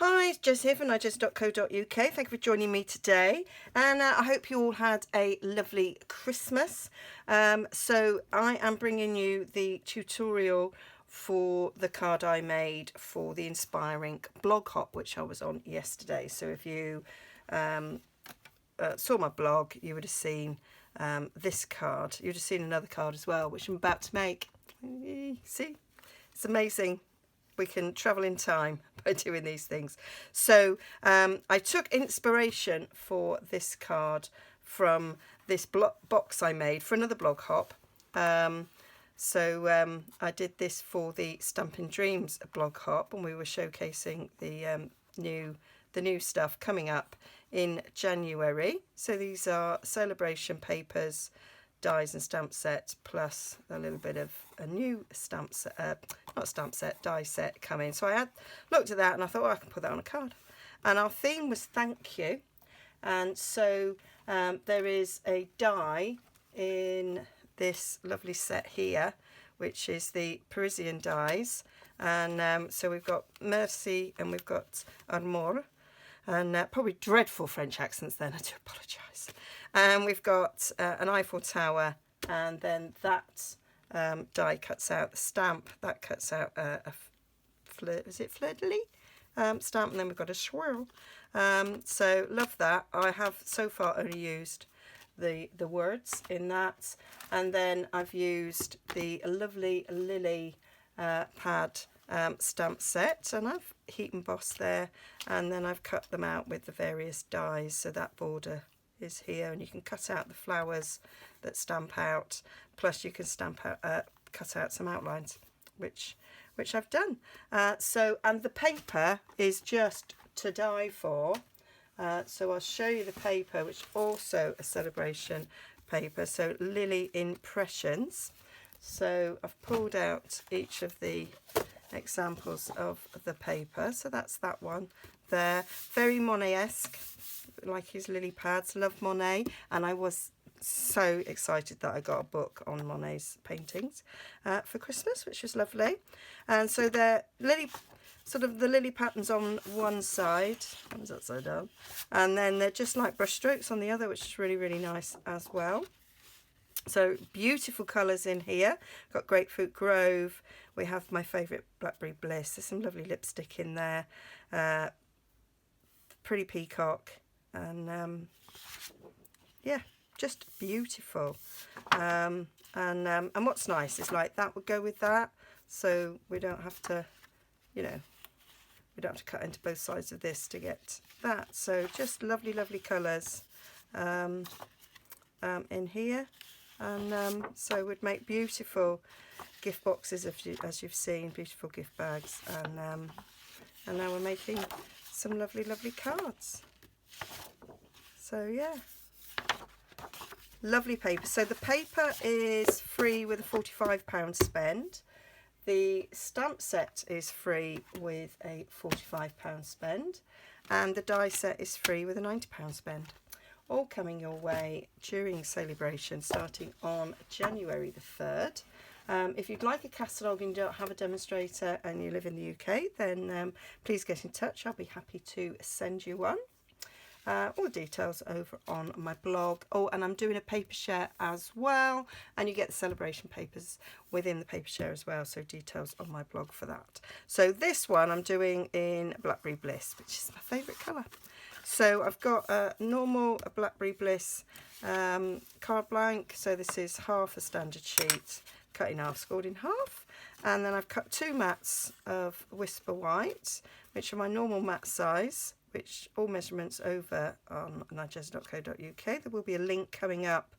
Hi, it's Jess here from Nigezza.co.uk. Thank you for joining me today, and I hope you all had a lovely Christmas. So I am bringing you the tutorial for the card I made for the Inspiring blog hop, which I was on yesterday. So if you saw my blog, you would have seen this card. You would have seen another card as well, which I'm about to make. See, it's amazing. We can travel in time by doing these things. So I took inspiration for this card from this box I made for another blog hop. I did this for the Stampin' Dreams blog hop, and we were showcasing the new stuff coming up in January. So these are celebration papers, dies and stamp set, plus a little bit of a new stamp set, not stamp set, die set coming. So I had looked at that and I thought, oh, I can put that on a card. And our theme was thank you. And so there is a die in this lovely set here, which is the Parisian dies. And so we've got Merci and we've got Amour. And probably dreadful French accents then, I do apologise. And we've got an Eiffel Tower, and then that die cuts out the stamp, that cuts out a fleur-de-lis stamp, and then we've got a swirl. So love that. I have so far only used the words in that, and then I've used the lovely Lily pad stamp set, and I've heat embossed there, and then I've cut them out with the various dies. So that border is here, and you can cut out the flowers that stamp out, plus you can stamp out cut out some outlines, which I've done. And the paper is just to die for. So I'll show you the paper, which is also a celebration paper, so Lily Impressions. So I've pulled out each of the examples of the paper. So that's that one there, very Monet-esque, like his lily pads. Love Monet, and I was so excited that I got a book on Monet's paintings for Christmas, which was lovely. And so they're the lily patterns on one side, one's upside down, and then they're just like brush strokes on the other, which is really, really nice as well. So beautiful colours in here. Got Grapefruit Grove. We have my favourite Blackberry Bliss. There's some lovely lipstick in there. Pretty Peacock. And yeah, just beautiful. And what's nice is like that would go with that. So we don't have to, we don't have to cut into both sides of this to get that. So just lovely, lovely colours in here. And so we'd make beautiful gift boxes, as you've seen, beautiful gift bags. And now we're making some lovely, lovely cards. So yeah, lovely paper. So the paper is free with a £45 spend. The stamp set is free with a £45 spend. And the die set is free with a £90 spend. All coming your way during celebration starting on January the 3rd. If you'd like a catalogue and you don't have a demonstrator and you live in the UK, then please get in touch. I'll be happy to send you one. All the details over on my blog. Oh, and I'm doing a paper share as well, and you get the celebration papers within the paper share as well, so details on my blog for that. So this one I'm doing in Blackberry Bliss, which is my favourite colour. So I've got a normal Blackberry Bliss card blank, so this is half a standard sheet, cut in half, scored in half, and then I've cut 2 mats of Whisper White, which are my normal mat size, which all measurements over on Nigezza.co.uk. There will be a link coming up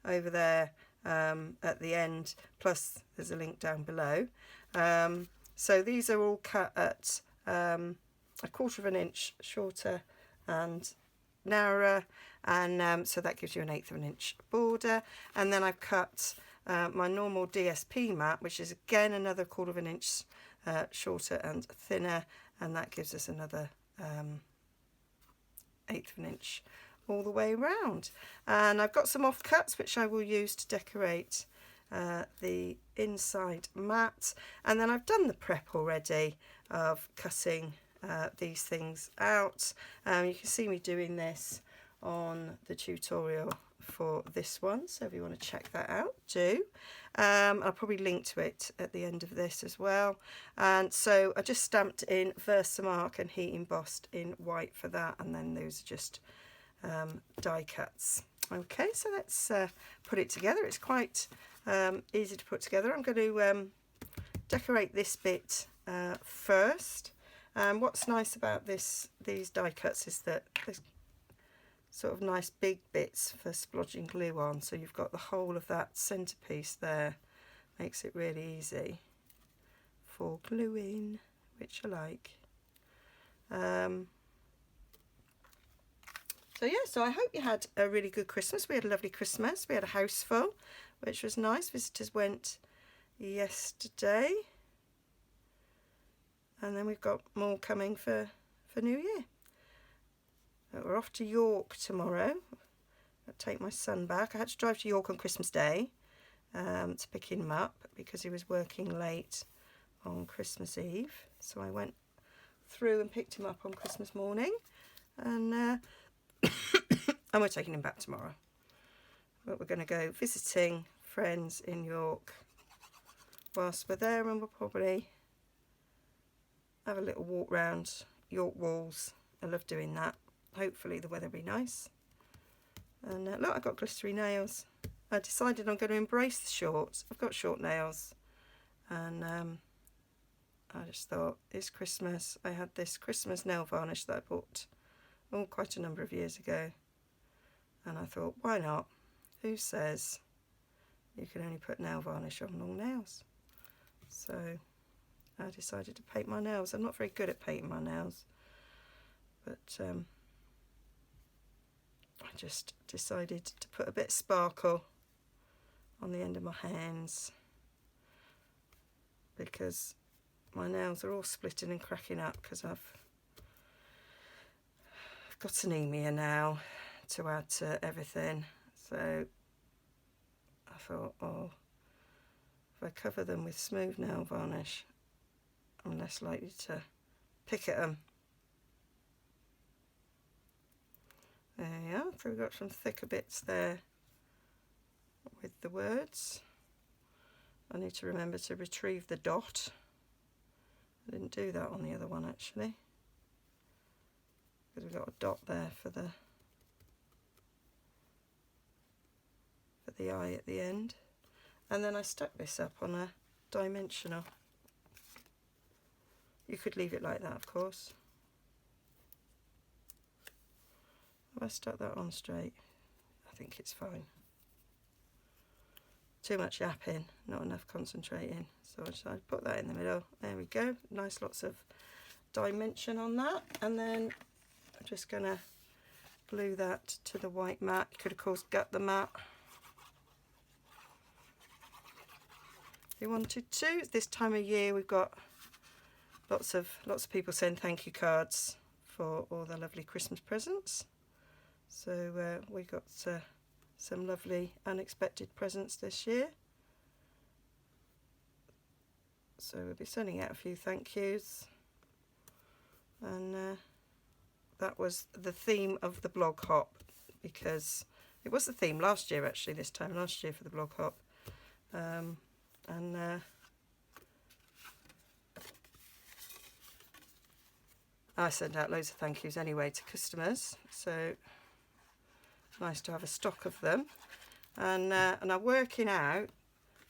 over there at the end, plus there's a link down below. So these are all cut at 1/4 of an inch shorter and narrower, and so that gives you an 1/8 of an inch border. And then I've cut my normal DSP mat, which is again another 1/4 of an inch shorter and thinner, and that gives us another 1/8 of an inch all the way around. And I've got some offcuts which I will use to decorate the inside mat, and then I've done the prep already of cutting these things out. You can see me doing this on the tutorial for this one, so if you want to check that out, do. I'll probably link to it at the end of this as well. And so I just stamped in Versamark and heat embossed in white for that, and then those are just die cuts. Okay, so let's put it together. It's quite easy to put together. I'm going to decorate this bit first. What's nice about these die cuts is that there's sort of nice big bits for splodging glue on, so you've got the whole of that centerpiece there. Makes it really easy for gluing, which I like. So yeah, so I hope you had a really good Christmas. We had a lovely Christmas. We had a house full, which was nice. Visitors went yesterday, and then we've got more coming for New Year. We're off to York tomorrow. I'll take my son back. I had to drive to York on Christmas Day to pick him up because he was working late on Christmas Eve. So I went through and picked him up on Christmas morning, and and we're taking him back tomorrow. But we're going to go visiting friends in York whilst we're there, and we'll probably have a little walk round York walls. I love doing that. Hopefully the weather will be nice. And look, I've got glittery nails. I decided I'm going to embrace the shorts. I've got short nails, and I just thought, it's Christmas. I had this Christmas nail varnish that I bought quite a number of years ago, and I thought, why not? Who says you can only put nail varnish on long nails? So I decided to paint my nails. I'm not very good at painting my nails, but I just decided to put a bit of sparkle on the end of my hands, because my nails are all splitting and cracking up because I've got anemia now to add to everything. So I thought, oh, if I cover them with smooth nail varnish, I'm less likely to pick at them. There you are. So we've got some thicker bits there with the words. I need to remember to retrieve the dot. I didn't do that on the other one actually, because we've got a dot there for the eye at the end. And then I stuck this up on a dimensional. You could leave it like that, of course. Have I stuck that on straight? I think it's fine. Too much yapping, not enough concentrating. So I decided to put that in the middle. There we go. Nice lots of dimension on that. And then I'm just going to glue that to the white mat. You could of course gut the mat if you wanted to. This time of year we've got lots of people send thank you cards for all the lovely Christmas presents. So we got some lovely unexpected presents this year. So we'll be sending out a few thank yous. And that was the theme of the blog hop, because it was the theme last year actually, this time last year for the blog hop. I send out loads of thank yous anyway to customers, so nice to have a stock of them. And I'm working out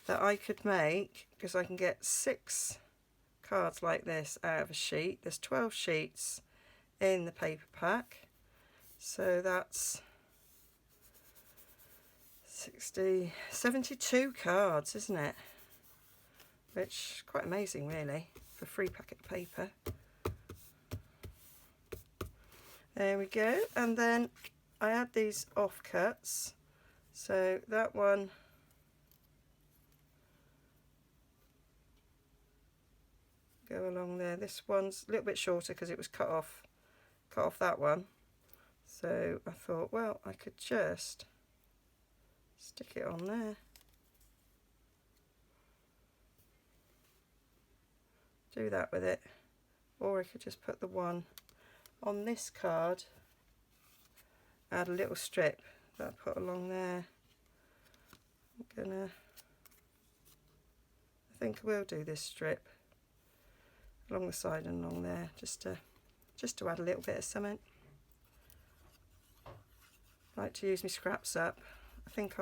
that I could make, because I can get 6 cards like this out of a sheet. There's 12 sheets in the paper pack, so that's 72 cards, isn't it? Which is quite amazing really for a free packet of paper. There we go. And then I add these offcuts. So that one go along there. This one's a little bit shorter because it was cut off that one. So I thought, well, I could just stick it on there. Do that with it. or I could just put the one on this card, add a little strip that I put along there. I think I will do this strip along the side and along there, just to add a little bit of something. I like to use my scraps up. I think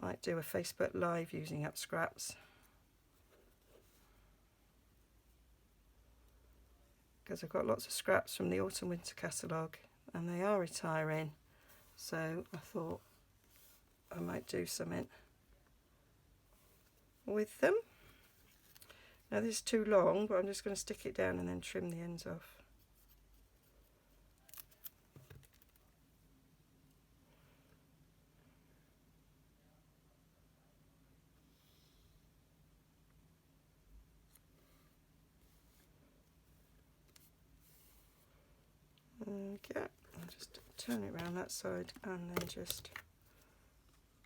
might do a Facebook Live using up scraps, because I've got lots of scraps from the autumn winter catalogue and they are retiring, so I thought I might do something with them. Now this is too long, but I'm just going to stick it down and then trim the ends off. Okay, I'll just turn it around that side and then just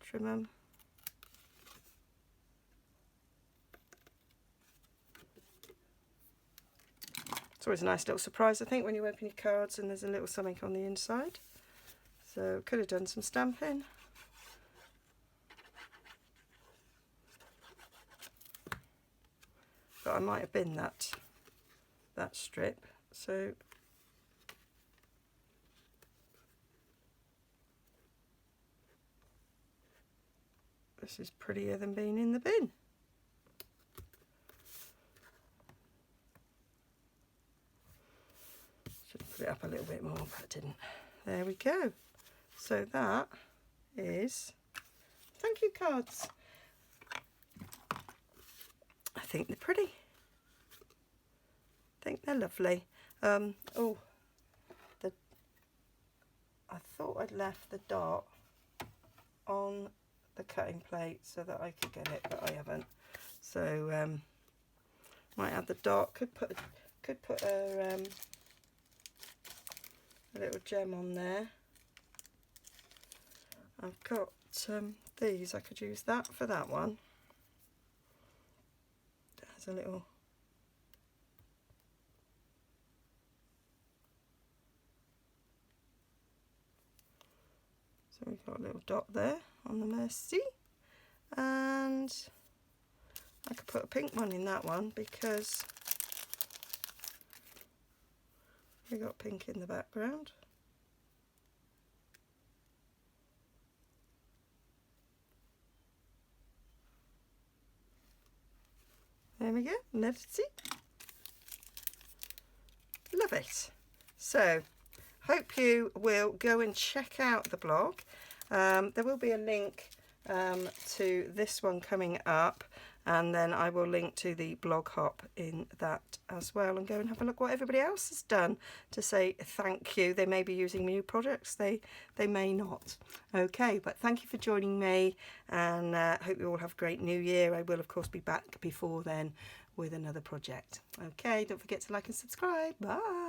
trim them. It's always a nice little surprise, I think, when you open your cards and there's a little something on the inside. So could have done some stamping. But I might have binned that strip. So this is prettier than being in the bin. Should have put it up a little bit more, but I didn't. There we go. So that is thank you cards. I think they're pretty. I think they're lovely. I thought I'd left the dot on the cutting plate so that I could get it, but I haven't. So might add the dot. Could put a little gem on there. I've got these. I could use that for that one. There's a little. So we've got a little dot there on the Mercy, and I could put a pink one in that one because we got pink in the background. There we go, let's see. Love it. So hope you will go and check out the blog. There will be a link to this one coming up, and then I will link to the blog hop in that as well, and go and have a look what everybody else has done to say thank you. They may be using new products, they may not. Okay, but thank you for joining me, and hope you all have a great new year. I will of course be back before then with another project. Okay, don't forget to like and subscribe. Bye.